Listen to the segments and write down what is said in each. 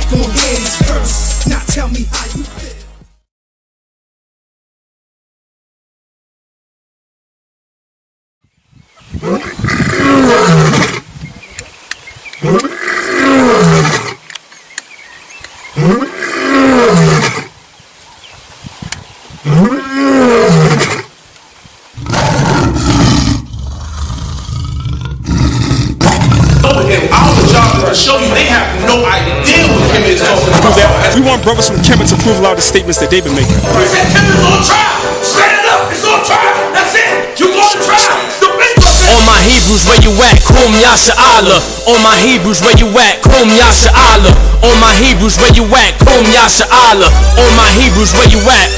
gon' hear this verse. Now tell me how you feel. To show you they have no idea what Kim is talking about. We want brothers from Kemet to prove a lot of the statements that they've been making. We said Kim is on trial. Stand up, it's on trial. That's it. You go to trial. On my Hebrews, where you at? Kum Yasha Allah. On my Hebrews, where you at? Kum Yasha Allah. On my Hebrews, where you at? Kum Yasha Allah. On my Hebrews, where you at?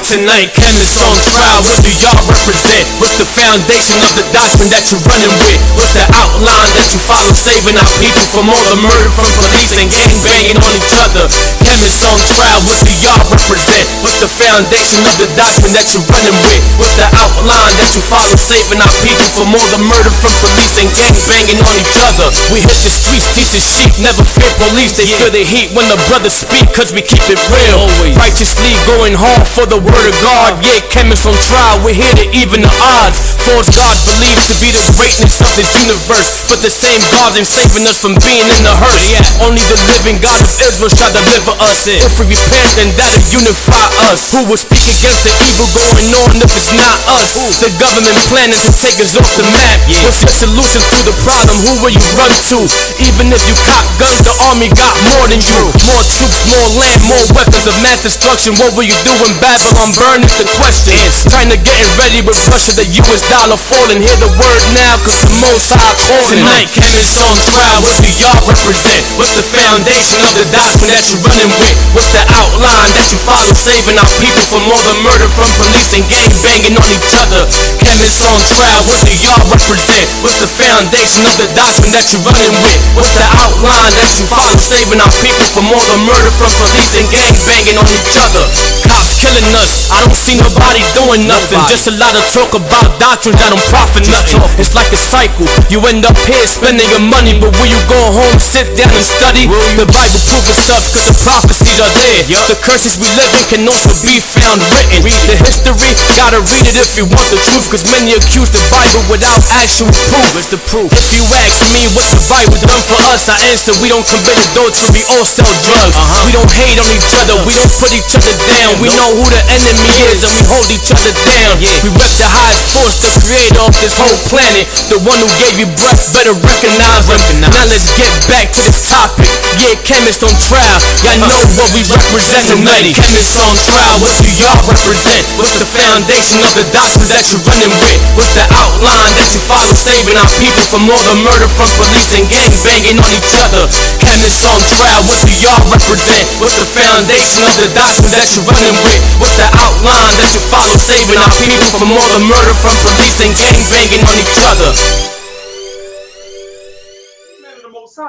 Tonight, Kemet's on trial. What do y'all represent? What's the foundation of the doctrine that you're running with? What's the outline that you follow? Saving our people from all the murder from police and gang banging on each other. Kemet's on trial. What do y'all represent? What's the foundation of the doctrine that you're running with? What's the outline that you follow? Saving our people from all the murder from police and gang banging on each other. We hit the streets, teaching sheep, never fear police. They feel the heat when the brothers speak, cause we keep it real. Always righteously going hard for the word of God. Yeah, Kemet's on trial, we're here to even the odds. False gods believed to be the greatness of this universe, but the same gods ain't saving us from being in the hurt. Yeah, only the living God of Israel shall deliver us. If we repent, then that'll unify us. Who will speak against the evil going on if it's not us? The government planning to take us off the map. What's your solution to the problem? Who will you run to? Even if you got guns, the army got more than you. More troops, more land, more weapons of mass destruction. What will you do when Babylon burn is the question. China getting ready with pressure, the US dollar falling. Hear the word now, cause the Most High calling. Tonight, Kemet's on trial. What do y'all represent? What's the foundation of the doctrine that you're running with? What's the outline that you follow? Saving our people from all the murder from police and gang banging on each other. Kemet's on trial. What do y'all represent? What's the foundation of the doctrine that you're running with? What's the outline that you follow? Saving our people from all the murder from police and gang banging on each other. Cops killing us, I don't see nobody doing nothing. Just a lot of talk about doctrines that don't profit nothing. It's like a cycle, you end up here spending your money, but will you go home, sit down and study? The Bible proves us cause the prophecies are there. The curses we live in can also be found written. The history, gotta read it if you want the truth, cause many accuse the Bible without actual proof. Is the proof. If you ask me what's the Bible done for us, I answer we don't commit adultery, we all sell drugs. We don't hate on each other, we don't put each other down. We know who the enemy is and we hold each other down. We rep the highest source, the creator of this whole planet. The one who gave you breath, better recognize him. Now let's get back to this topic. Yeah, Kemet's on trial, y'all know what we represent tonight. Kemet's on trial, what do y'all represent? What's the foundation of the doctrine that you're running with? What's the outline that you follow? Saving our people from all the murder from police and gang banging on each other. Kemet's on trial, what do y'all represent? What's the foundation of the doctrine that you're running with? What's the outline that you follow? Saving our people from all the murder from police and gang banging on each other.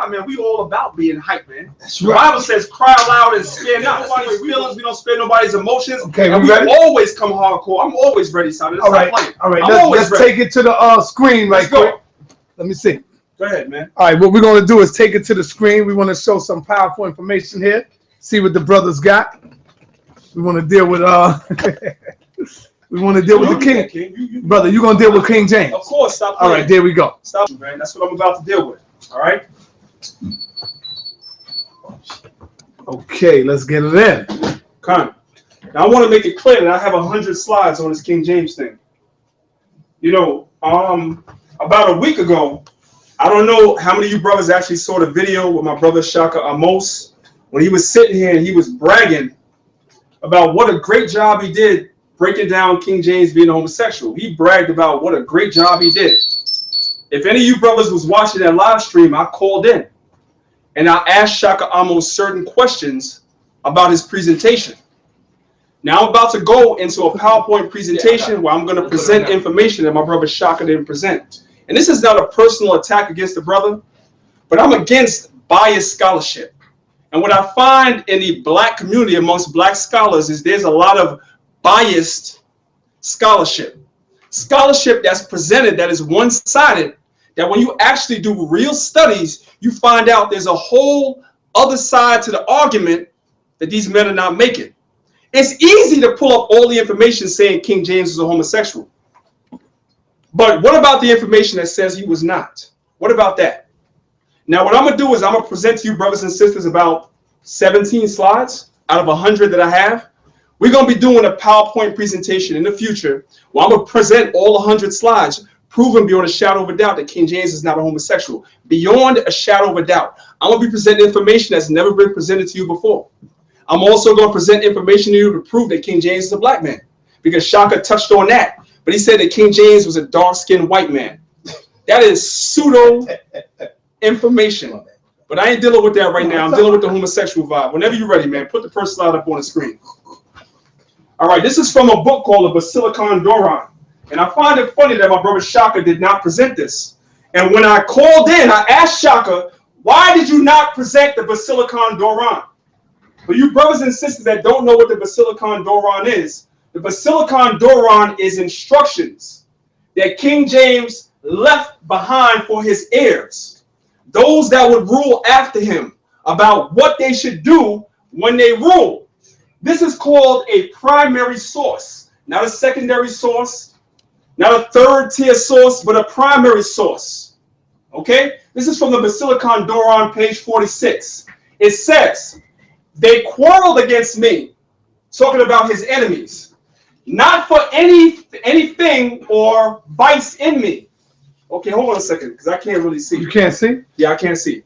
Man, we all about being hype, man. That's right. The Bible says cry loud and spare not nobody's feelings. We don't spare nobody's emotions. Okay, and we always come hardcore. I'm always ready, Simon. All right, let's take it to the screen right quick. Let me see. Go ahead, man. All right, what we're going to do is take it to the screen. We want to show some powerful information here. See what the brothers got. We want to deal with we want to deal with the king. Brother, you're going to deal with King James. Of course, stop playing. All right, there we go. Stop, man. That's what I'm about to deal with. All right. Okay, let's get it in. Now I want to make it clear that I have 100 slides on this King James thing. You know, about a week ago, I don't know how many of you brothers actually saw the video with my brother Shakka Ahmose when he was sitting here and he was bragging about what a great job he did breaking down King James being homosexual. He bragged about what a great job he did. If any of you brothers was watching that live stream, I called in and I asked Shakka Ahmose certain questions about his presentation. Now I'm about to go into a PowerPoint presentation where I'm going to present information that my brother Shakka didn't present. And this is not a personal attack against the brother, but I'm against biased scholarship. And what I find in the black community amongst black scholars is there's a lot of biased scholarship. Scholarship that's presented that is one-sided, that when you actually do real studies, you find out there's a whole other side to the argument that these men are not making. It's easy to pull up all the information saying King James was a homosexual. But what about the information that says he was not? What about that? Now, what I'm going to do is I'm going to present to you, brothers and sisters, about 17 slides out of 100 that I have. We're going to be doing a PowerPoint presentation in the future where I'm going to present all 100 slides, proving beyond a shadow of a doubt that King James is not a homosexual. Beyond a shadow of a doubt. I'm going to be presenting information that's never been presented to you before. I'm also going to present information to you to prove that King James is a black man, because Shakka touched on that. But he said that King James was a dark-skinned white man. That is pseudo information. But I ain't dealing with that right now. I'm dealing with the homosexual vibe. Whenever you're ready, man, put the first slide up on the screen. All right, this is from a book called The Basilicon Doron. And I find it funny that my brother Shakka did not present this. And when I called in, I asked Shakka, why did you not present the Basilicon Doron? For you brothers and sisters that don't know what the Basilicon Doron is, the Basilicon Doron is instructions that King James left behind for his heirs, those that would rule after him, about what they should do when they rule. This is called a primary source, not a secondary source, not a third tier source, but a primary source. Okay? This is from the Basilicon Doron, page 46. It says, they quarreled against me, talking about his enemies, not for anything or vice in me. Okay, hold on a second, because I can't really see. You can't see? Yeah, I can't see.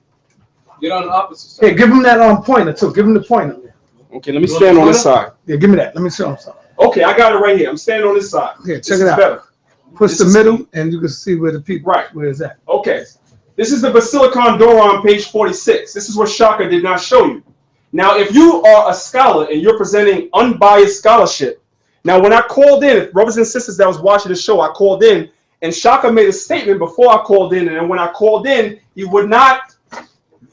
Get on the opposite side. Hey, give him that pointer too. Give him the pointer. Okay, let me stand on this side. Yeah, give me that. Let me show him something. Okay, I got it right here. I'm standing on this side. Yeah, check it out. Better. Push the middle, and you can see where the people, right, where it's at. Okay, this is the Basilicon Doron, page 46. This is what Shakka did not show you. Now, if you are a scholar and you're presenting unbiased scholarship, now when I called in, brothers and sisters that was watching the show, I called in, and Shakka made a statement before I called in, and then when I called in, he would not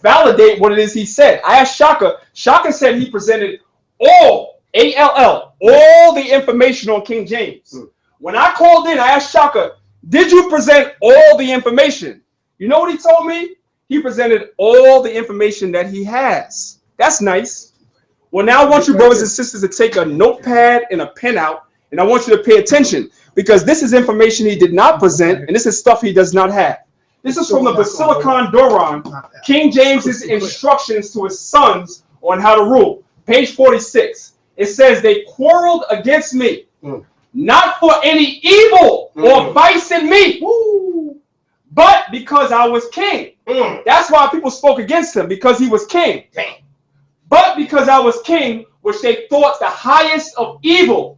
validate what it is he said. I asked Shakka. Shakka said he presented all, A-L-L, all the information on King James. When I called in, I asked Shakka, did you present all the information? You know what he told me? He presented all the information that he has. That's nice. Well, now I want you brothers and sisters to take a notepad and a pen out, and I want you to pay attention, because this is information he did not present, and this is stuff he does not have. This is from the Basilicon Doron, King James's instructions to his sons on how to rule. Page 46. It says, they quarreled against me, not for any evil or vice in me, but because I was king. That's why people spoke against him, because he was king. But because I was king, which they thought the highest of evil,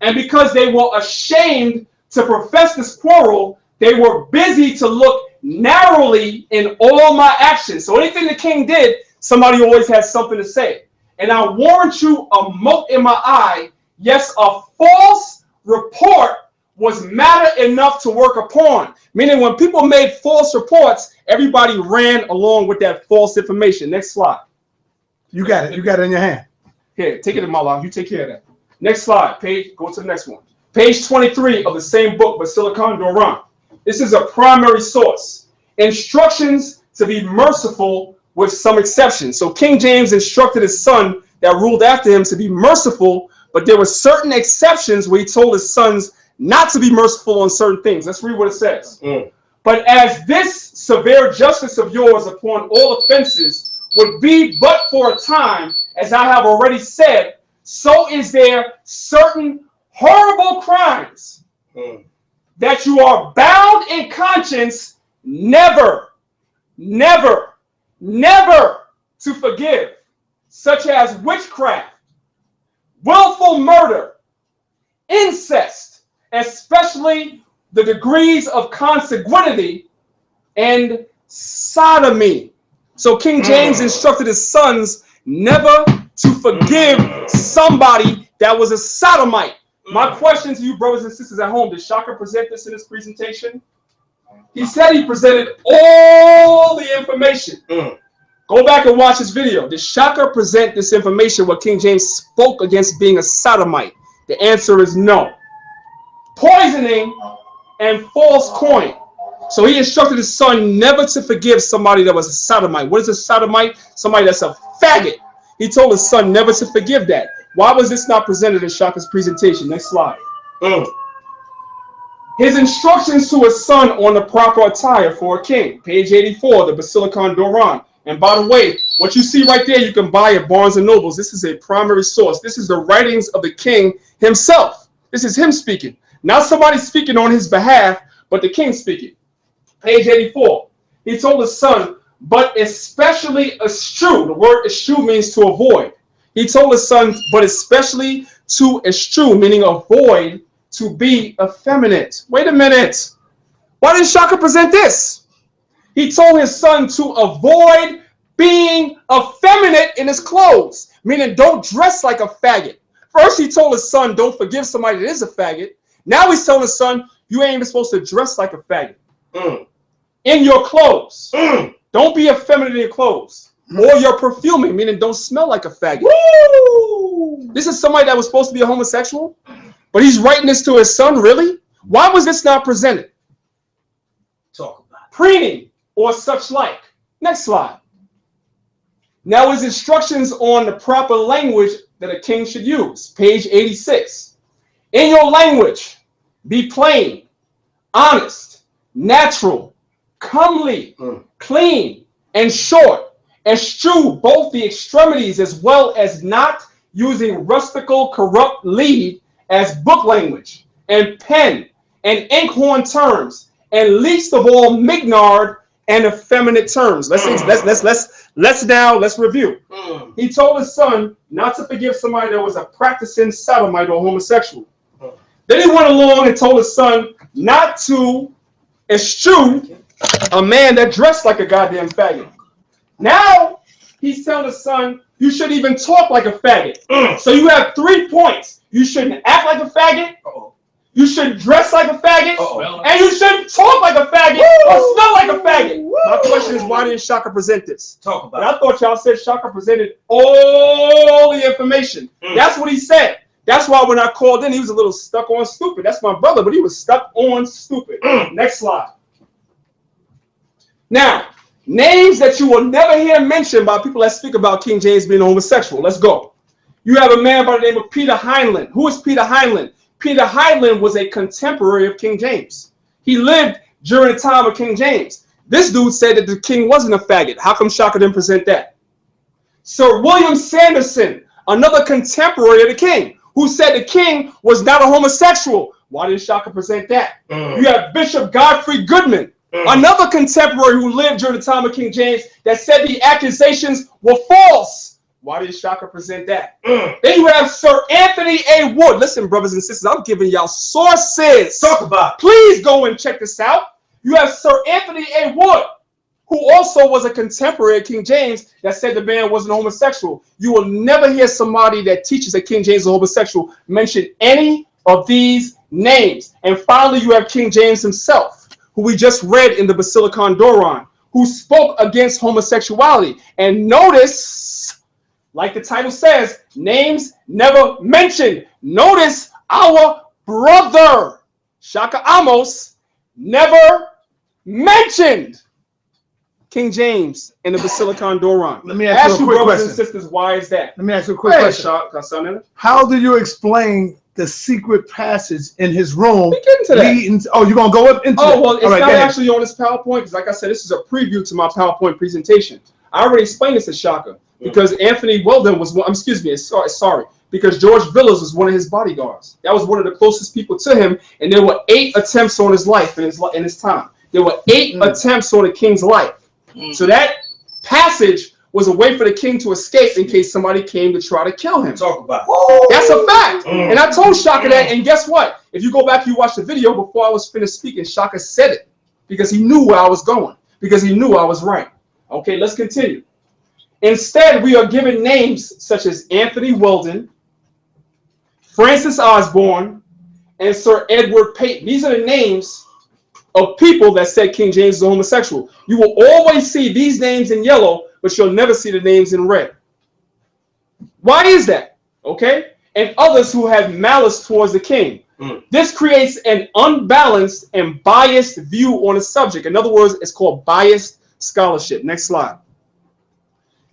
and because they were ashamed to profess this quarrel, they were busy to look narrowly in all my actions. So anything the king did, somebody always has something to say. And I warrant you a mote in my eye, yes, a false report was matter enough to work upon. Meaning when people made false reports, everybody ran along with that false information. Next slide. You got it. You got it in your hand. Here, take it in my life. You take care of that. Next slide. Page. Go to the next one. Page 23 of the same book, Basilicon Doron. This is a primary source. Instructions to be merciful with some exceptions. So King James instructed his son that ruled after him to be merciful, but there were certain exceptions where he told his sons not to be merciful on certain things. Let's read what it says. But as this severe justice of yours upon all offenses would be but for a time, as I have already said, so is there certain horrible crimes that you are bound in conscience never to forgive, such as witchcraft, willful murder, incest, especially the degrees of consanguinity, and sodomy. So King James instructed his sons never to forgive somebody that was a sodomite. My question to you brothers and sisters at home, did Shakka present this in his presentation? He said he presented all the information. Go back and watch his video. Did Shakka present this information where King James spoke against being a sodomite? The answer is no. Poisoning and false coin. So he instructed his son never to forgive somebody that was a sodomite. What is a sodomite? Somebody that's a faggot. He told his son never to forgive that. Why was this not presented in Shaka's presentation? Next slide. His instructions to his son on the proper attire for a king. Page 84, the Basilicon Doron. And by the way, what you see right there, you can buy at Barnes & Nobles. This is a primary source. This is the writings of the king himself. This is him speaking. Not somebody speaking on his behalf, but the king speaking. Page 84. He told his son, but especially eschew. The word eschew means to avoid. He told his son, but especially to eschew, meaning avoid, to be effeminate. Wait a minute. Why didn't Shaka present this? He told his son to avoid being effeminate in his clothes, meaning don't dress like a faggot. First, he told his son, don't forgive somebody that is a faggot. Now he's telling his son, you ain't even supposed to dress like a faggot. In your clothes. Don't be effeminate in your clothes. Or your perfuming, meaning don't smell like a faggot. Woo! This is somebody that was supposed to be a homosexual, but he's writing this to his son, really? Why was this not presented? Talk about it. Preening or such like. Next slide. Now his instructions on the proper language that a king should use. Page 86. In your language, be plain, honest, natural, comely, clean, and short. Eschew both the extremities as well as not using rustical, corrupt lead as book language, and pen, and inkhorn terms, and least of all mignard and effeminate terms. Let's review. He told his son not to forgive somebody that was a practicing sodomite or homosexual. Then he went along and told his son not to eschew a man that dressed like a goddamn faggot. Now he's telling his son you shouldn't even talk like a faggot. So you have 3 points. You shouldn't act like a faggot. You shouldn't dress like a faggot. And you shouldn't talk like a faggot or smell like a faggot. My question is, why didn't Shaka present this? Talk about it. I thought y'all said Shaka presented all the information. That's what he said. That's why when I called in, he was a little stuck on stupid. That's my brother, but he was stuck on stupid. Next slide. Now, names that you will never hear mentioned by people that speak about King James being homosexual. Let's go. You have a man by the name of Peter Heinlein. Who is Peter Heinlein? Peter Heinlein was a contemporary of King James. He lived during the time of King James. This dude said that the king wasn't a faggot. How come Shaka didn't present that? Sir William Sanderson, another contemporary of the king, who said the king was not a homosexual. Why didn't Shaka present that? You have Bishop Godfrey Goodman, another contemporary who lived during the time of King James, that said the accusations were false. Why did Shaka present that? Then you have Sir Anthony A. Wood. Listen, brothers and sisters, I'm giving y'all sources. Talk about it. Please go and check this out. You have Sir Anthony A. Wood, who also was a contemporary of King James, that said the man wasn't homosexual. You will never hear somebody that teaches that King James is homosexual mention any of these names. And finally, you have King James himself, who we just read in the Basilicon Doron, who spoke against homosexuality. And notice, like the title says, names never mentioned. Notice our brother, Shaka Ahmose, never mentioned King James in the Basilicon Doron. Let me ask you a quick brothers question. And sisters, why is that? Let me ask you a quick question. How do you explain the secret passage in his room? We get into that. Oh, you're going to go up into it? Well, it's not actually on this PowerPoint, because like I said, this is a preview to my PowerPoint presentation. I already explained this to Shaka, because Anthony Weldon was one, because George Villas was one of his bodyguards. That was one of the closest people to him, and there were 8 attempts on his life in his time. There were 8 attempts on the king's life. So that passage was a way for the king to escape in case somebody came to try to kill him. Talk about it. That's a fact. And I told Shaka that, and guess what? If you go back, you watch the video before I was finished speaking, Shaka said it because he knew where I was going, because he knew I was right. Okay, let's continue. Instead, we are given names such as Anthony Weldon, Francis Osborne, and Sir Edward Peyton. These are the names of people that said King James is a homosexual. You will always see these names in yellow, but you'll never see the names in red. Why is that? Okay? And others who have malice towards the king. This creates an unbalanced and biased view on a subject. In other words, it's called biased scholarship. Next slide.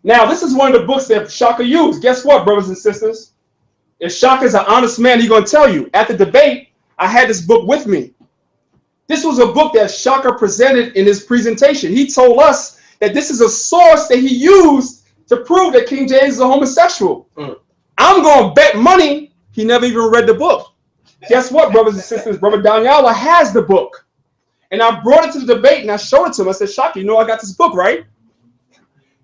Now, this is one of the books that Shakka used. Guess what, brothers and sisters? If Shakka's an honest man, he's going to tell you. At the debate, I had this book with me. This was a book that Shakka presented in his presentation. He told us that this is a source that he used to prove that King James is a homosexual. I'm going to bet money he never even read the book. Guess what, brothers and sisters? Brother Danyaahla has the book. And I brought it to the debate and I showed it to him. I said, Shakka, you know I got this book, right?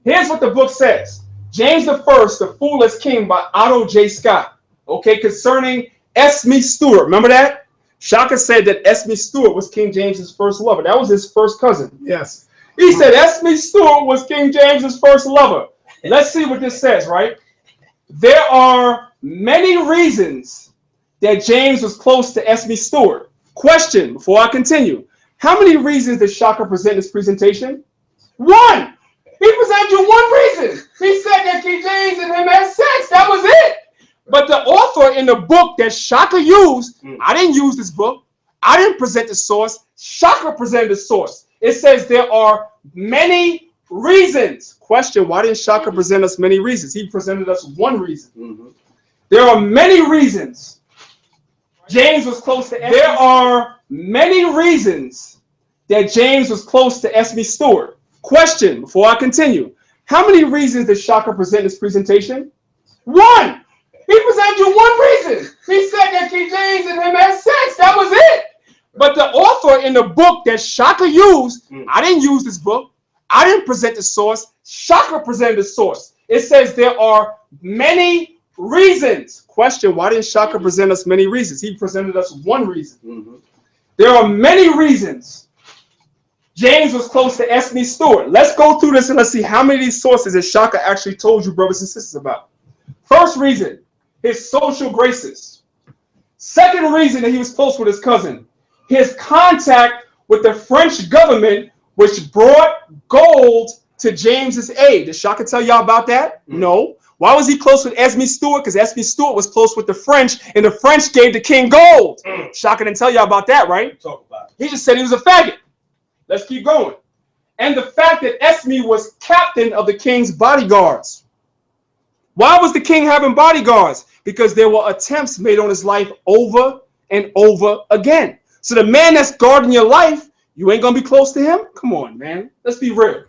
Here's what the book says. James I, the Foolish King by Otto J. Scott. Okay, concerning Esme Stewart. Remember that? Shakka said that Esme Stewart was King James's first lover. That was his first cousin. Yes. He said Esme Stewart was King James's first lover. Let's see what this says, right? There are many reasons that James was close to Esme Stewart. Question, before I continue. How many reasons did Shakka present in his presentation? One. He presented you one reason. He said that King James and him had sex. That was it. But the author in the book that Shakka used, I didn't use this book. I didn't present the source. Shakka presented the source. It says there are many reasons. Question, why didn't Shakka present us many reasons? He presented us one reason. There are many reasons James was close to Esme. There are many reasons that James was close to Esme Stewart. Question, before I continue. How many reasons did Shakka present in his presentation? One. He presented you one reason. He said that King James and him had sex. That was it. But the author in the book that Shakka used, I didn't use this book. I didn't present the source. Shakka presented the source. It says there are many reasons. Question, why didn't Shakka present us many reasons? He presented us one reason. There are many reasons James was close to Esme Stewart. Let's go through this and let's see how many of these sources that Shakka actually told you, brothers and sisters, about. First reason, his social graces. Second reason that he was close with his cousin, his contact with the French government, which brought gold to James's aid. Did Shakka tell y'all about that? No. Why was he close with Esme Stewart? Because Esme Stewart was close with the French, and the French gave the king gold. Shakka didn't tell y'all about that, right? Talk about it. He just said he was a faggot. Let's keep going. And the fact that Esme was captain of the king's bodyguards. Why was the king having bodyguards? Because there were attempts made on his life over and over again. So the man that's guarding your life, you ain't going to be close to him? Come on, man. Let's be real.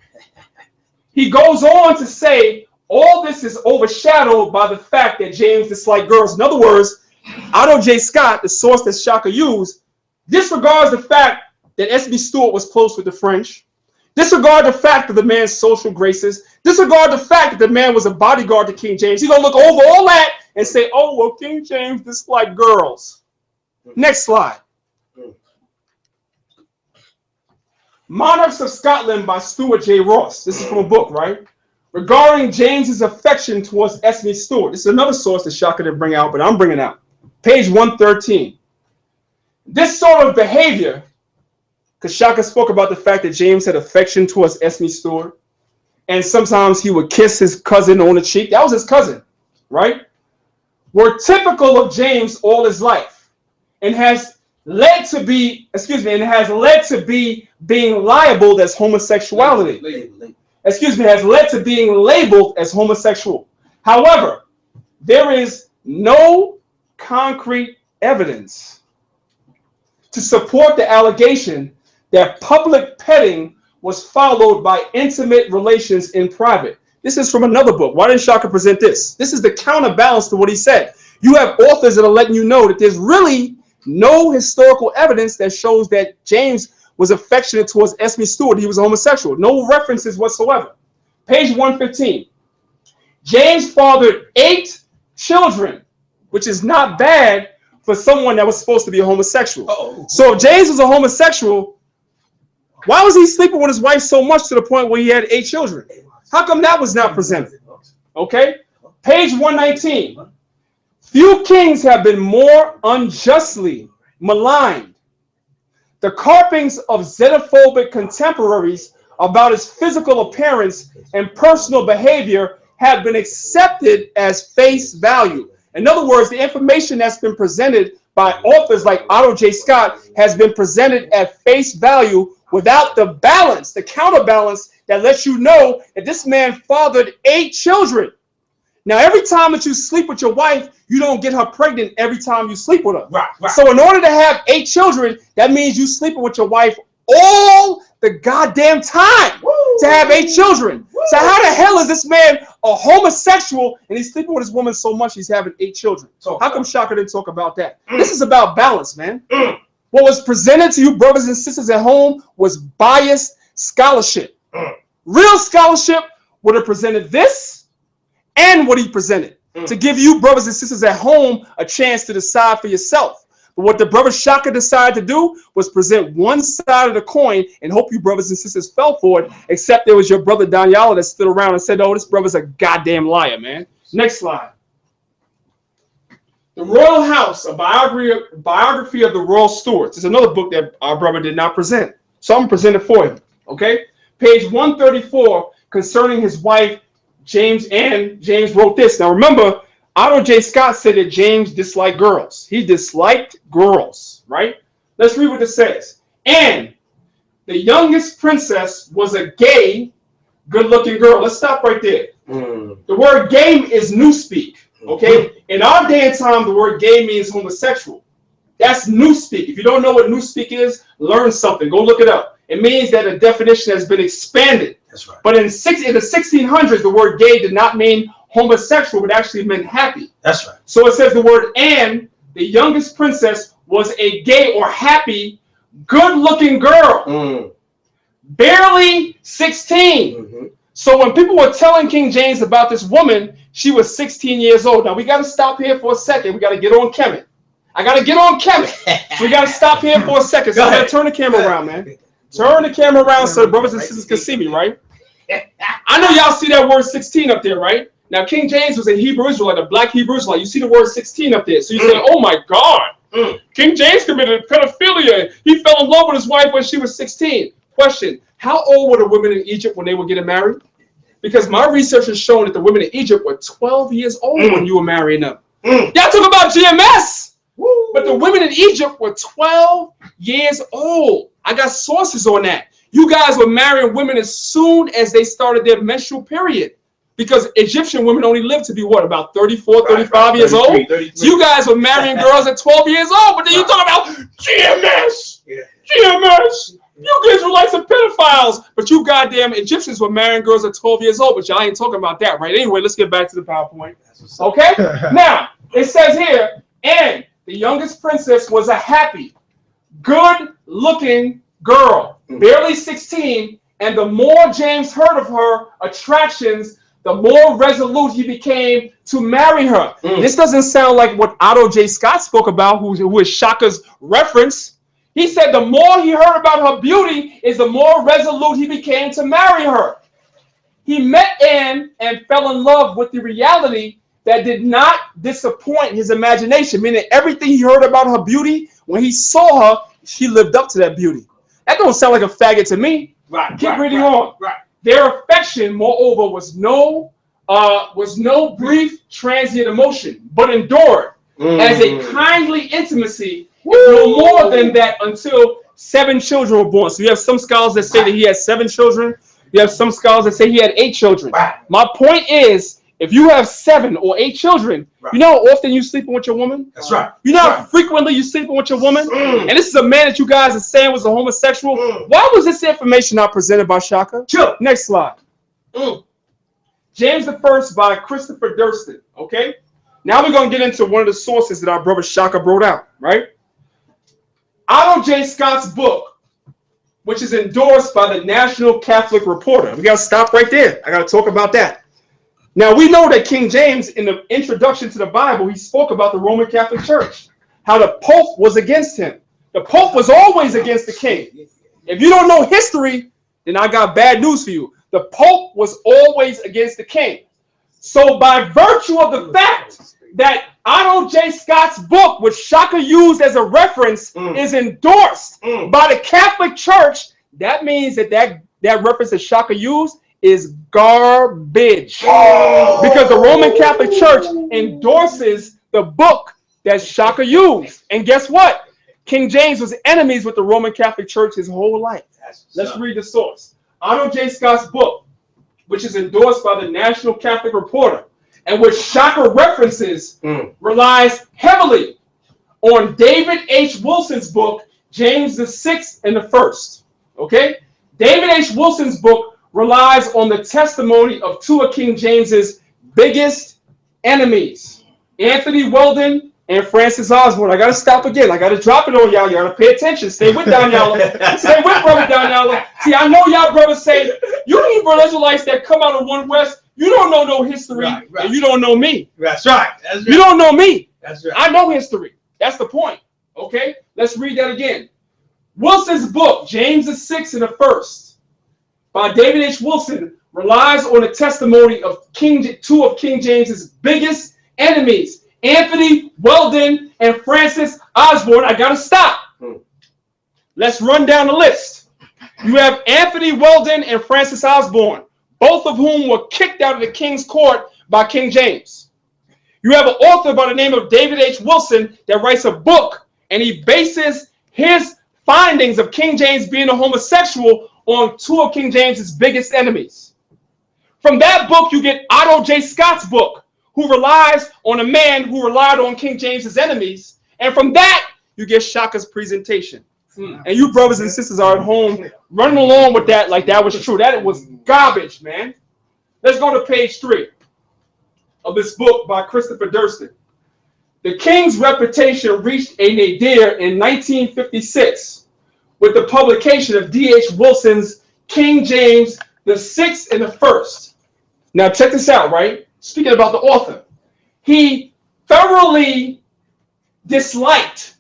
He goes on to say, all this is overshadowed by the fact that James disliked girls. In other words, Otto J. Scott, the source that Shakka used, disregards the fact that Esme Stewart was close with the French, disregard the fact of the man's social graces, disregard the fact that the man was a bodyguard to King James. He's going to look over all that and say, oh, well, King James disliked girls. Next slide. Monarchs of Scotland by Stuart J. Ross. This is from a book, right? Regarding James's affection towards Esme Stewart. This is another source that Shakka didn't bring out, but I'm bringing out. Page 113. This sort of behavior, because Shakka spoke about the fact that James had affection towards Esme Stewart, and sometimes he would kiss his cousin on the cheek. That was his cousin, right? Were typical of James all his life, and has led to be, being labeled as homosexuality. Has led to being labeled as homosexual. However, there is no concrete evidence to support the allegation that public petting was followed by intimate relations in private. This is from another book. Why didn't Shakka present this? This is the counterbalance to what he said. You have authors that are letting you know that there's really no historical evidence that shows that James was affectionate towards Esme Stewart. He was homosexual. No references whatsoever. Page 115. James fathered 8 children, which is not bad for someone that was supposed to be a homosexual. So if James was a homosexual, why was he sleeping with his wife so much to the point where he had 8 children? How come that was not presented? Okay. Page 119. Few kings have been more unjustly maligned. The carpings of xenophobic contemporaries about his physical appearance and personal behavior have been accepted as face value. In other words, the information that's been presented by authors like Otto J. Scott has been presented at face value without the balance, the counterbalance that lets you know that this man fathered 8 children. Now, every time that you sleep with your wife, you don't get her pregnant every time you sleep with her. Right. So in order to have 8 children, that means you sleeping with your wife all the goddamn time to have 8 children. So how the hell is this man a homosexual and he's sleeping with his woman so much he's having 8 children? How come Shakka didn't talk about that? This is about balance, man. What was presented to you brothers and sisters at home was biased scholarship. Real scholarship would have presented this and what he presented to give you brothers and sisters at home a chance to decide for yourself. But what the brother Shakka decided to do was present one side of the coin and hope you brothers and sisters fell for it, except there was your brother Danyaahla that stood around and said, oh, this brother's a goddamn liar, man. Next slide. The Royal House, a biography of the Royal Stewards, is another book that our brother did not present. So I'm going to present it for him, okay? Page 134, concerning his wife, James wrote this. Now remember, Otto J. Scott said that James disliked girls. He disliked girls, right? Let's read what it says. And the youngest princess was a gay, good-looking girl. Let's stop right there. The word gay is newspeak, okay? In our day and time, the word gay means homosexual. That's newspeak. If you don't know what newspeak is, learn something. Go look it up. It means that a definition has been expanded. That's right. But in the 1600s, the word gay did not mean homosexual, it actually meant happy. That's right. So it says the word and the youngest princess was a gay or happy, good-looking girl. Barely 16. So when people were telling King James about this woman, she was 16 years old. Now we got to stop here for a second. We got to get on Kemet. I got to get on Kemet. So we got to stop here for a second. So I got to turn the camera around, man. Turn the camera around so the brothers and sisters can see me, right? I know y'all see that word 16 up there, right? Now, King James was a Hebrew Israelite, a black Hebrew Israelite. You see the word 16 up there. So you say, oh my God, King James committed pedophilia. He fell in love with his wife when she was 16. Question, how old were the women in Egypt when they were getting married? Because my research has shown that the women in Egypt were 12 years old when you were marrying them. Y'all talk about GMS, but the women in Egypt were 12 years old. I got sources on that. You guys were marrying women as soon as they started their menstrual period. Because Egyptian women only lived to be, what, about 34, 35 years old? 33. So you guys were marrying girls at 12 years old, but then you talk about GMS. GMS. You Israelites are pedophiles. But you goddamn Egyptians were marrying girls at 12 years old, but y'all ain't talking about that, right? Anyway, let's get back to the PowerPoint. Okay? Now, it says here, and the youngest princess was a happy, good-looking girl, barely 16, and the more James heard of her attractions, the more resolute he became to marry her. This doesn't sound like what Otto J. Scott spoke about, who is Shakka's reference. He said the more he heard about her beauty is the more resolute he became to marry her. He met Anne and fell in love with the reality that did not disappoint his imagination, meaning everything he heard about her beauty, when he saw her, she lived up to that beauty. That don't sound like a faggot to me. Keep reading on. Their affection, moreover, was no brief, transient emotion, but endured as a kindly intimacy, no more than that, until 7 children were born. So you have some scholars that say that he had 7 children. You have some scholars that say he had 8 children. My point is, if you have 7 or 8 children, you know how often you sleeping with your woman? That's right. You know how frequently you sleeping with your woman? And this is a man that you guys are saying was a homosexual. Why was this information not presented by Shakka? Sure. Next slide. James I by Christopher Durston. Okay? Now we're going to get into one of the sources that our brother Shakka brought out, right? Otto J. Scott's book, which is endorsed by the National Catholic Reporter. We got to stop right there. I got to talk about that. Now, we know that King James, in the introduction to the Bible, he spoke about the Roman Catholic Church, how the Pope was against him. The Pope was always against the king. If you don't know history, then I got bad news for you. The Pope was always against the king. So by virtue of the fact that Otto J. Scott's book, which Shakka used as a reference, is endorsed by the Catholic Church, that means that reference that Shakka used is garbage. Because the Roman Catholic Church endorses the book that Shakka used. And guess what? King James was enemies with the Roman Catholic Church his whole life. Let's read the source. Arnold J. Scott's book, which is endorsed by the National Catholic Reporter, and which Shakka references, relies heavily on David H. Wilson's book, James the Sixth and the First. Okay? David H. Wilson's book relies on the testimony of two of King James's biggest enemies, Anthony Weldon and Francis Osborne. I got to stop again. I got to drop it on y'all. Y'all got to pay attention. Stay with Danyaahla. Stay with Brother Danyaahla. See, I know y'all brothers say, you Hebrew Israelites that come out of One West, you don't know no history, and you don't know me. That's right. That's right. You don't know me. That's right. I know history. That's the point. Okay? Let's read that again. Wilson's book, James the Sixth and the First, by David H. Wilson, relies on the testimony of two of King James's biggest enemies, Anthony Weldon and Francis Osborne. I gotta stop. Let's run down the list. You have Anthony Weldon and Francis Osborne, both of whom were kicked out of the king's court by King James. You have an author by the name of David H. Wilson that writes a book, and he bases his findings of King James being a homosexual on two of King James's biggest enemies. From that book, you get Otto J. Scott's book, who relies on a man who relied on King James's enemies. And from that, you get Shakka's presentation. And you brothers and sisters are at home running along with that like that was true. That was garbage, man. Let's go to page 3 of this book by Christopher Durston. The king's reputation reached a nadir in 1956 with the publication of D.H. Wilson's King James the Sixth and the First. Now check this out, right? Speaking about the author, he thoroughly disliked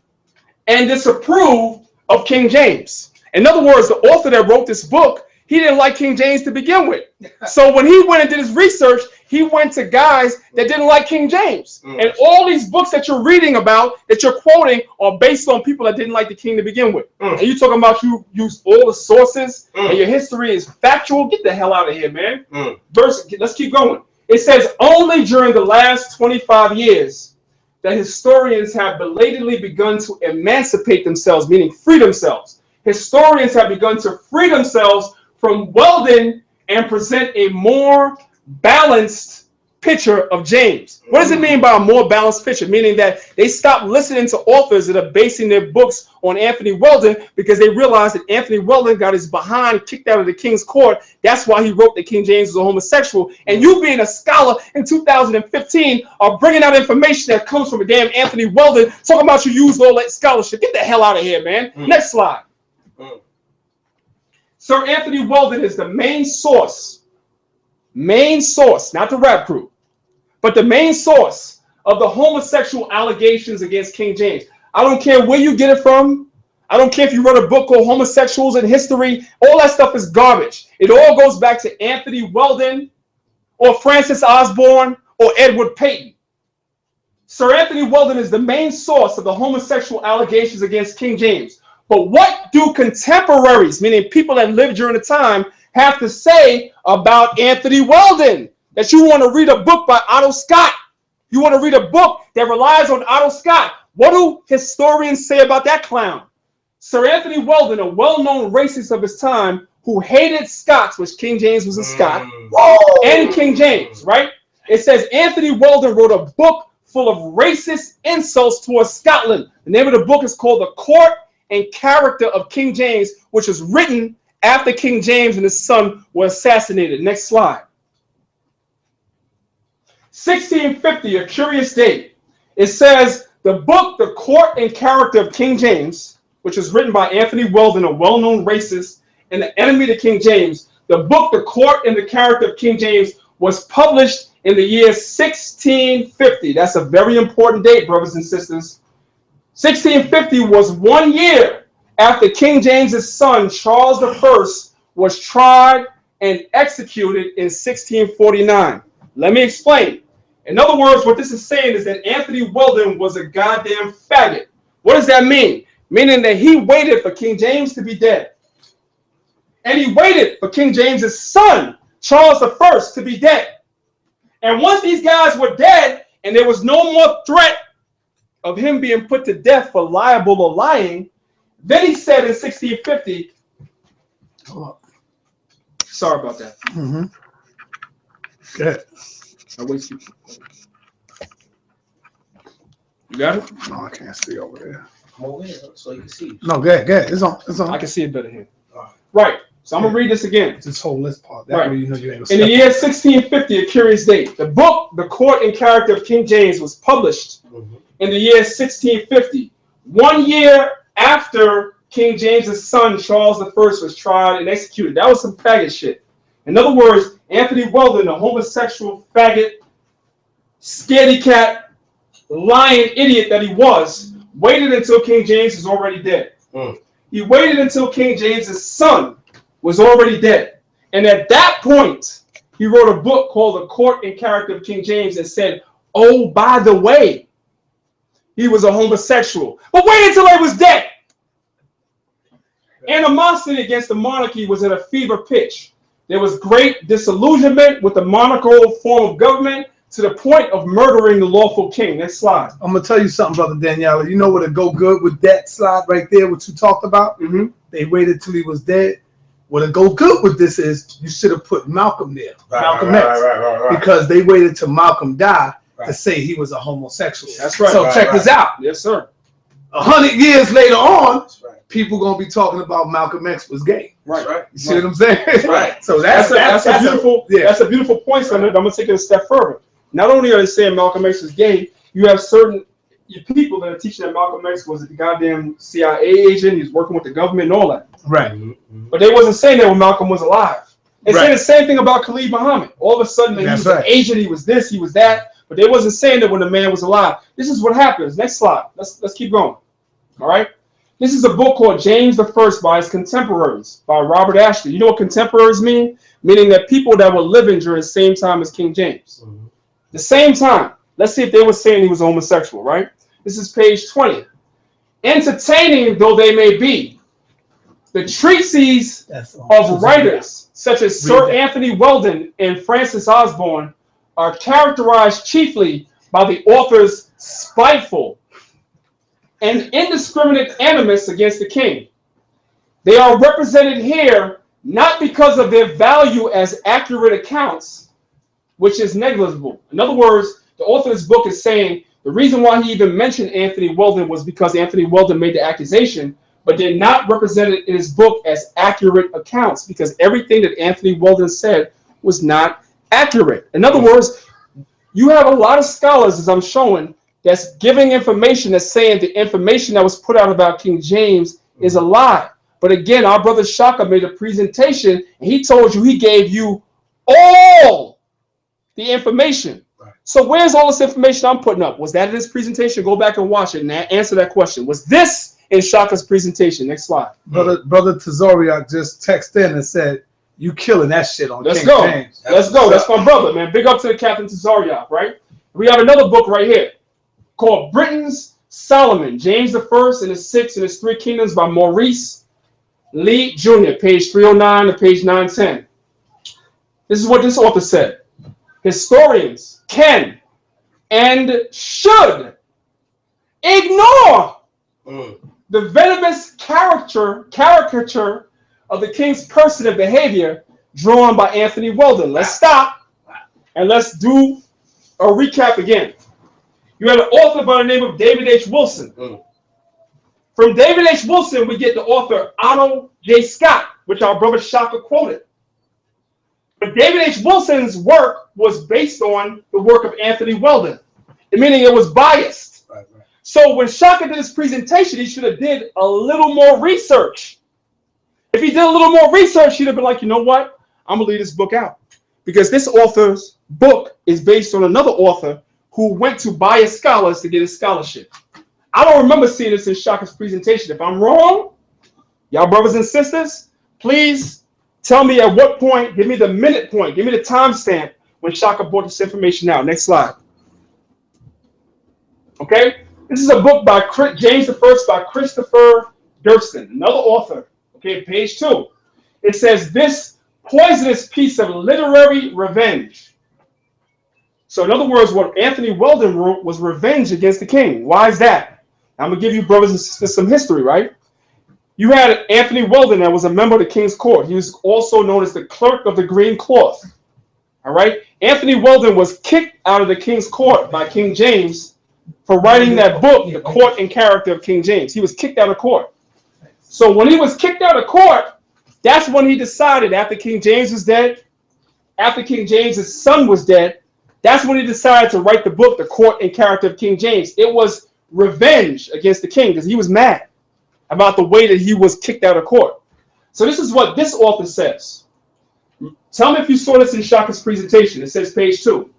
and disapproved of King James. In other words, the author that wrote this book, he didn't like King James to begin with. So when he went and did his research, he went to guys that didn't like King James. And all these books that you're reading about, that you're quoting, are based on people that didn't like the king to begin with. And you talking about you use all the sources and your history is factual? Get the hell out of here, man. Let's keep going. It says only during the last 25 years that historians have belatedly begun to emancipate themselves, meaning free themselves. Historians have begun to free themselves from Weldon and present a more balanced picture of James. What does it mean by a more balanced picture? Meaning that they stopped listening to authors that are basing their books on Anthony Weldon because they realized that Anthony Weldon got his behind kicked out of the king's court. That's why he wrote that King James was a homosexual. And you being a scholar in 2015 are bringing out information that comes from a damn Anthony Weldon talking about you used all that scholarship. Get the hell out of here, man. Next slide. Sir Anthony Weldon is the main source, not the rap crew, but the main source of the homosexual allegations against King James. I don't care where you get it from. I don't care if you wrote a book called Homosexuals in History. All that stuff is garbage. It all goes back to Anthony Weldon or Francis Osborne or Edward Payton. Sir Anthony Weldon is the main source of the homosexual allegations against King James. But what do contemporaries, meaning people that lived during the time, have to say about Anthony Weldon? That you want to read a book by Otto Scott. You want to read a book that relies on Otto Scott. What do historians say about that clown? Sir Anthony Weldon, a well-known racist of his time, who hated Scots, which King James was a Scot, and King James, right? It says Anthony Weldon wrote a book full of racist insults towards Scotland. The name of the book is called The Court and Character of King James, which was written after King James and his son were assassinated. Next slide. 1650, a curious date. It says the book, The Court and Character of King James, which was written by Anthony Weldon, a well-known racist and the enemy to King James. The book, The Court and the Character of King James, was published in the year 1650. That's a very important date, brothers and sisters. 1650 was 1 year after King James's son, Charles I, was tried and executed in 1649. Let me explain. In other words, what this is saying is that Anthony Weldon was a goddamn faggot. What does that mean? Meaning that he waited for King James to be dead. And he waited for King James's son, Charles I, to be dead. And once these guys were dead and there was no more threat of him being put to death for libel or lying, then he said in 1650, sorry about that. Mm-hmm. Good. I waste you. You got it? No, I can't see over there. Come over here so you can see. No, good. It's on. It's on. I can see it better here. Right. So I'm going to read this again. This whole list part. That Right. way you know you ain't In the year 1650, a curious date, the book, The Court and Character of King James, was published in the year 1650, 1 year after King James's son, Charles I, was tried and executed. That was some faggot shit. In other words, Anthony Weldon, the homosexual faggot, scaredy cat, lying idiot that he was, waited until King James was already dead. He waited until King James's son was already dead. And at that point, he wrote a book called The Court and Character of King James and said, oh, by the way, he was a homosexual. But wait until he was dead. Animosity against the monarchy was at a fever pitch. There was great disillusionment with the monarchical form of government to the point of murdering the lawful king. Next slide. I'm gonna tell you something, brother Danyaahla. You know what would go good with that slide right there, what you talked about? Mm-hmm. They waited till he was dead. What would go good with this is you should have put Malcolm there, Malcolm X, because they waited till Malcolm died to say he was a homosexual. That's right. So check this out. Yes, sir. 100 years later on, people gonna be talking about Malcolm X was gay. Right. You see what I'm saying? Right. So That's a beautiful point, Senator. I'm gonna take it a step further. Not only are they saying Malcolm X is gay, you have certain people that are teaching that Malcolm X was a goddamn CIA agent. He's working with the government and all that. Right. But they wasn't saying that when Malcolm was alive. They said the same thing about Khalid Muhammad. All of a sudden, he was an agent. He was this. He was that. But they wasn't saying that when the man was alive. This is what happens. Next slide. Let's keep going. All right. This is a book called James I by his contemporaries by Robert Ashley. You know what contemporaries mean? Meaning that people that were living during the same time as King James. The same time. Let's see if they were saying he was homosexual, right? This is page 20. Entertaining though they may be, the treatises of writers such as Sir Anthony Weldon and Francis Osborne are characterized chiefly by the author's spiteful and indiscriminate animus against the king. They are represented here not because of their value as accurate accounts, which is negligible. In other words, the author of this book is saying the reason why he even mentioned Anthony Weldon was because Anthony Weldon made the accusation, but did not represent it in his book as accurate accounts because everything that Anthony Weldon said was not accurate. In other words, you have a lot of scholars, as I'm showing, that's giving information that's saying the information that was put out about King James is a lie. But again, our brother Shakka made a presentation and he told you, he gave you all the information. So where's all this information I'm putting up? Was that in his presentation? Go back and watch it and answer that question. Was this in Shaka's presentation? Next slide. Brother Tazoriak just texted in and said, you killing that shit on Let's King go. James. Let's go. That's my brother, man. Big up to the Captain Tazoriak, right? We have another book right here called Britain's Solomon, James I and his Six and his Three Kingdoms by Maurice Lee Jr., page 309 to page 910. This is what this author said. Historians can and should ignore the venomous caricature of the king's person and behavior drawn by Anthony Weldon. Let's stop and let's do a recap again. You had an author by the name of David H. Wilson. From David H. Wilson, we get the author Otto J. Scott, which our brother Shaka quoted. But David H. Wilson's work was based on the work of Anthony Weldon, meaning it was biased. So when Shaka did his presentation, he should have did a little more research. If he did a little more research, he'd have been like, you know what? I'm going to leave this book out. Because this author's book is based on another author who went to biased scholars to get his scholarship. I don't remember seeing this in Shaka's presentation. If I'm wrong, y'all brothers and sisters, please tell me at what point, give me the minute point, give me the timestamp when Shaka brought this information out. Next slide. Okay? This is a book by James I by Christopher Durston, another author. Okay, page 2. It says, this poisonous piece of literary revenge So in other words, what Anthony Weldon wrote was revenge against the king. Why is that? I'm going to give you brothers and sisters some history, right? You had Anthony Weldon that was a member of the king's court. He was also known as the clerk of the green cloth. All right? Anthony Weldon was kicked out of the king's court by King James for writing that book, The Court and Character of King James. He was kicked out of court. So when he was kicked out of court, that's when he decided, after King James was dead, after King James's son was dead, that's when he decided to write the book, The Court and Character of King James. It was revenge against the king because he was mad about the way that he was kicked out of court. So this is what this author says. Tell me if you saw this in Shakka's presentation. It says page 2.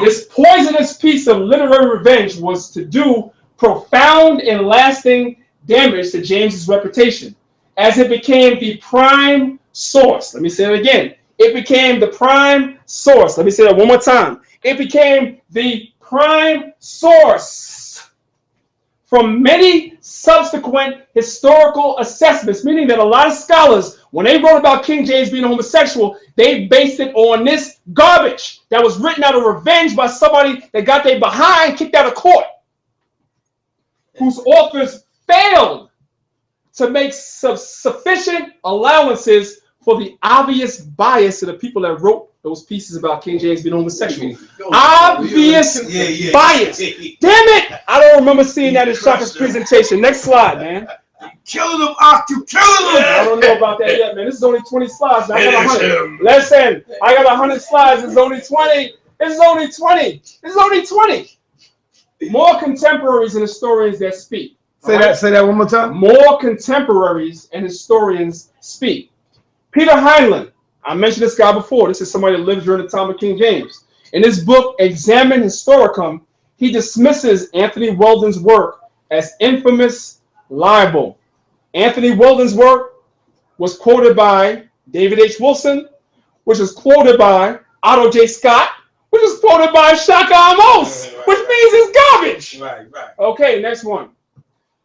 This poisonous piece of literary revenge was to do profound and lasting damage to James's reputation, as it became the prime source. Let me say it again. It became the prime source. Let me say that one more time. It became the prime source from many subsequent historical assessments, meaning that a lot of scholars, when they wrote about King James being homosexual, they based it on this garbage that was written out of revenge by somebody that got their behind kicked out of court, whose authors failed to make sufficient allowances for the obvious bias of the people that wrote those pieces about King James being homosexual. Obvious bias. Damn it! I don't remember seeing that in Shakka's presentation. Next slide, man. Killing them, Ock, you killing them. I don't know about that yet, man. This is only 20 slides. I got 100. Listen, I got 100 slides. It's only 20. This is only 20. This is only 20. More contemporaries and historians that speak. Say that one more time. More contemporaries and historians speak. Peter Heinlein, I mentioned this guy before. This is somebody that lived during the time of King James. In his book, Examen Historicum, he dismisses Anthony Weldon's work as infamous libel. Anthony Weldon's work was quoted by David H. Wilson, which is quoted by Otto J. Scott, which is quoted by Shakka Ahmose, which means it's garbage. Right. Okay, next one.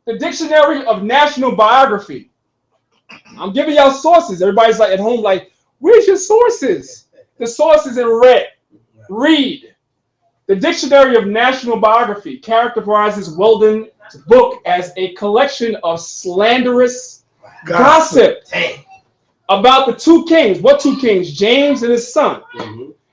The Dictionary of National Biography. I'm giving y'all sources. Everybody's like at home like, where's your sources? The sources in red. Read. The Dictionary of National Biography characterizes Weldon's book as a collection of slanderous gossip about the two kings. What two kings? James and his son.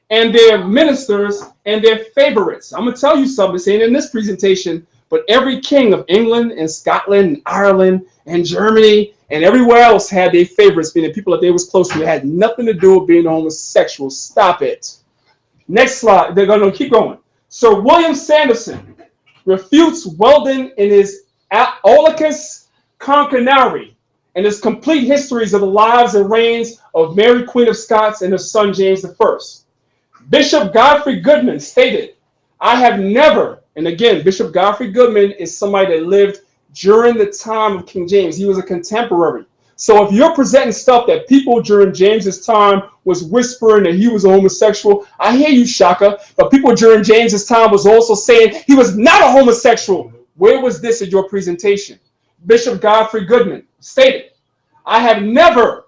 And their ministers and their favorites. I'm going to tell you something. This ain't in this presentation, but every king of England and Scotland and Ireland and Germany and everywhere else had their favorites, meaning people that they was close to. It had nothing to do with being homosexual. Stop it. Next slide. They're going to keep going. Sir William Sanderson refutes Weldon in his Aulicus Concanari and his complete histories of the lives and reigns of Mary Queen of Scots and her son James I. Bishop Godfrey Goodman stated, I have never, and again, Bishop Godfrey Goodman is somebody that lived during the time of King James. He was a contemporary. So if you're presenting stuff that people during James's time was whispering that he was a homosexual, I hear you, Shakka, but people during James's time was also saying he was not a homosexual. Where was this in your presentation? Bishop Godfrey Goodman stated, I have never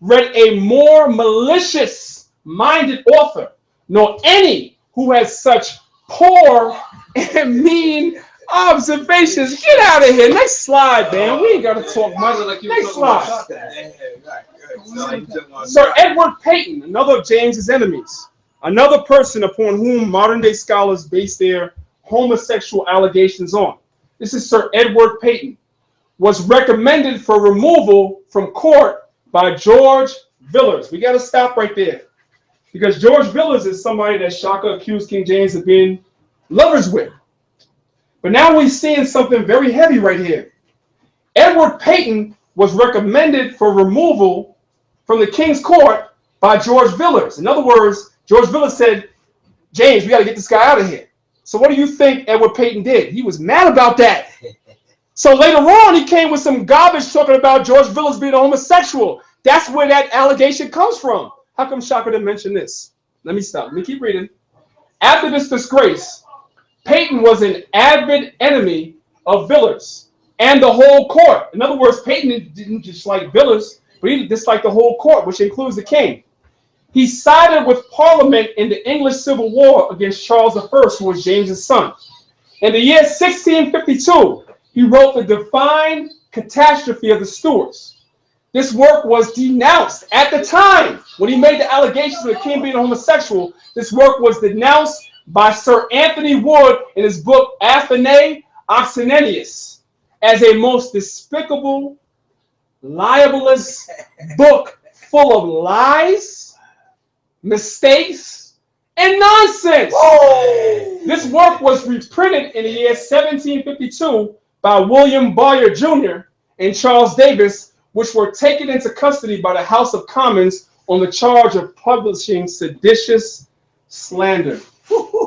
read a more malicious-minded author, nor any who has such poor and mean observations. Get out of here. Next slide, man. We ain't got to talk much. Next slide. Sir Edward Peyton, another of James's enemies, another person upon whom modern-day scholars base their homosexual allegations on. This is Sir Edward Peyton, was recommended for removal from court by George Villiers. We got to stop right there, because George Villiers is somebody that Shakka accused King James of being lovers with. But now we're seeing something very heavy right here. Edward Peyton was recommended for removal from the king's court by George Villiers. In other words, George Villiers said, James, we got to get this guy out of here. So what do you think Edward Peyton did? He was mad about that. So later on, he came with some garbage talking about George Villiers being a homosexual. That's where that allegation comes from. How come Shakka didn't mention this? Let me stop. Let me keep reading. After this disgrace, Peyton was an avid enemy of Villiers and the whole court. In other words, Peyton didn't just like Villiers, but he disliked the whole court, which includes the king. He sided with Parliament in the English Civil War against Charles I, who was James's son. In the year 1652, he wrote The Divine Catastrophe of the Stuarts. This work was denounced at the time when he made the allegations of the king being a homosexual. This work was denounced by Sir Anthony Wood in his book Athenae Occidentalis as a most despicable, libelous book full of lies, mistakes, and nonsense. Whoa. This work was reprinted in the year 1752 by William Bowyer Jr. and Charles Davis, which were taken into custody by the House of Commons on the charge of publishing seditious slander.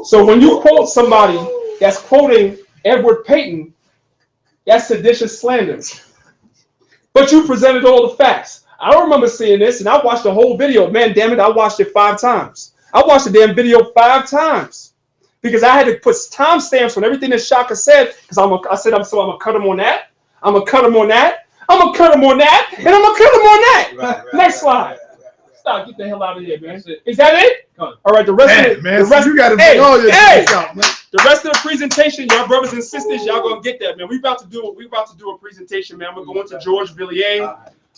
So when you quote somebody that's quoting Edward Payton, that's seditious slander. But you presented all the facts. I don't remember seeing this, and I watched the whole video. Man, damn it, I watched it 5 times. I watched the damn video 5 times because I had to put timestamps on everything that Shakka said because I said I'm gonna cut him on that. I'm gonna cut him on that. I'm gonna cut him on that, and I'm gonna cut him on that. Right, next slide. Stop, get the hell out of here, man. Is that it? All right, the rest of it, man, the rest, you gotta all your out, man. The rest of the presentation, y'all brothers and sisters, y'all gonna get that, man. We about to do a presentation, man. We're going to George Villiers.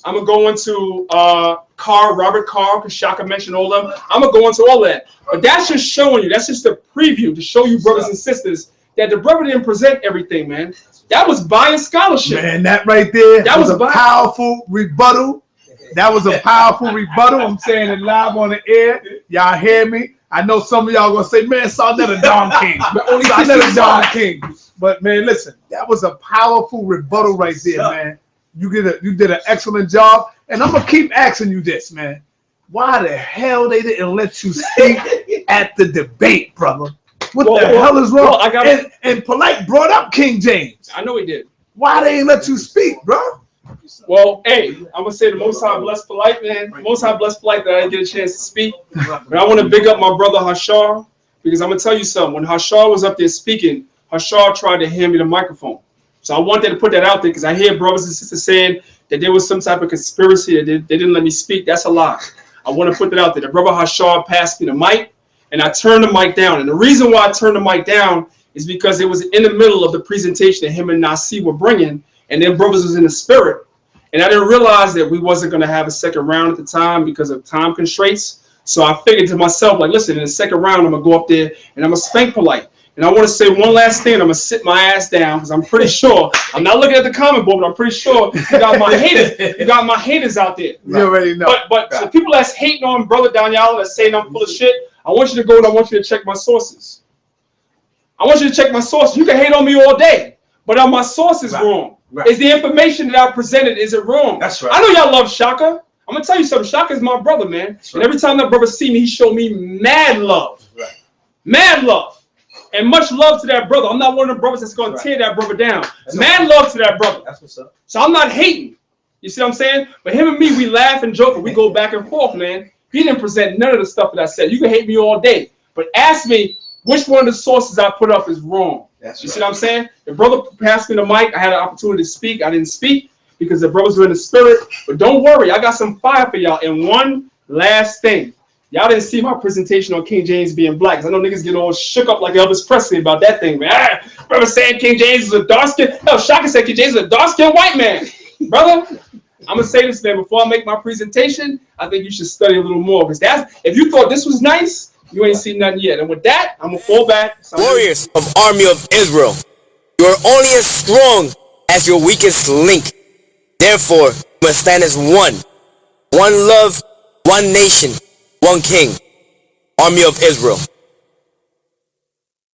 I'm gonna go into Robert Carr, because Shakka mentioned all of them. I'm gonna go into all that. But that's just showing you, that's just a preview to show you, brothers and sisters, that the brother didn't present everything, man. That was buying scholarship. Man, that right there, that was a powerful rebuttal. That was a powerful rebuttal. I'm saying it live on the air. Y'all hear me? I know some of y'all gonna say, man, saw that a Don King. Saw that a Don King. But man, listen, that was a powerful rebuttal right there, man. You did an excellent job. And I'm gonna keep asking you this, man. Why the hell they didn't let you speak at the debate, brother? What the hell is wrong? And Polite brought up King James. I know he did. Why they ain't let you speak, bro? Well, hey, I'm gonna say the Most High bless Polite, man. The Most High bless Polite that I didn't get a chance to speak. But I want to big up my brother Hashar, because I'm gonna tell you something. When Hashar was up there speaking, Hashar tried to hand me the microphone. So I wanted to put that out there because I hear brothers and sisters saying that there was some type of conspiracy that they didn't let me speak. That's a lie. I want to put that out there. The brother Hashar passed me the mic, and I turned the mic down. And the reason why I turned the mic down is because it was in the middle of the presentation that him and Nasi were bringing, and their brothers was in the spirit. And I didn't realize that we wasn't going to have a second round at the time because of time constraints. So I figured to myself, like, listen, in the second round, I'm going to go up there and I'm going to spank Polite. And I want to say one last thing. I'm going to sit my ass down because I'm pretty sure, I'm not looking at the comment board, but I'm pretty sure you got my haters. You got my haters out there. You already know. But so people that's hating on Brother Danyaahla, that's saying I'm full of shit, I want you to go and I want you to check my sources. I want you to check my sources. You can hate on me all day, but are my sources wrong? Right. Is the information that I presented, is it wrong? That's right. I know y'all love Shakka. I'm going to tell you something. Shakka is my brother, man. Right. And every time that brother see me, he show me mad love. Right. Mad love. And much love to that brother. I'm not one of the brothers that's going to tear that brother down. That's mad love to that brother. That's what's up. So I'm not hating. You see what I'm saying? But him and me, we laugh and joke, and we go back and forth, man. He didn't present none of the stuff that I said. You can hate me all day, but ask me which one of the sources I put up is wrong. You see what I'm saying? The brother passed me the mic. I had an opportunity to speak. I didn't speak because the brothers were in the spirit. But don't worry, I got some fire for y'all. And one last thing. Y'all didn't see my presentation on King James being black. Because I know niggas get all shook up like Elvis Presley about that thing, man. Brother saying King James is a dark-skinned... No, Shakka said King James is a dark-skinned white man. Brother, I'm going to say this, man. Before I make my presentation, I think you should study a little more. Because that's... If you thought this was nice... You ain't seen nothing yet. And with that, I'm going to fall back. Warriors of Army of Israel, you are only as strong as your weakest link. Therefore, you must stand as one. One love, one nation, one king. Army of Israel.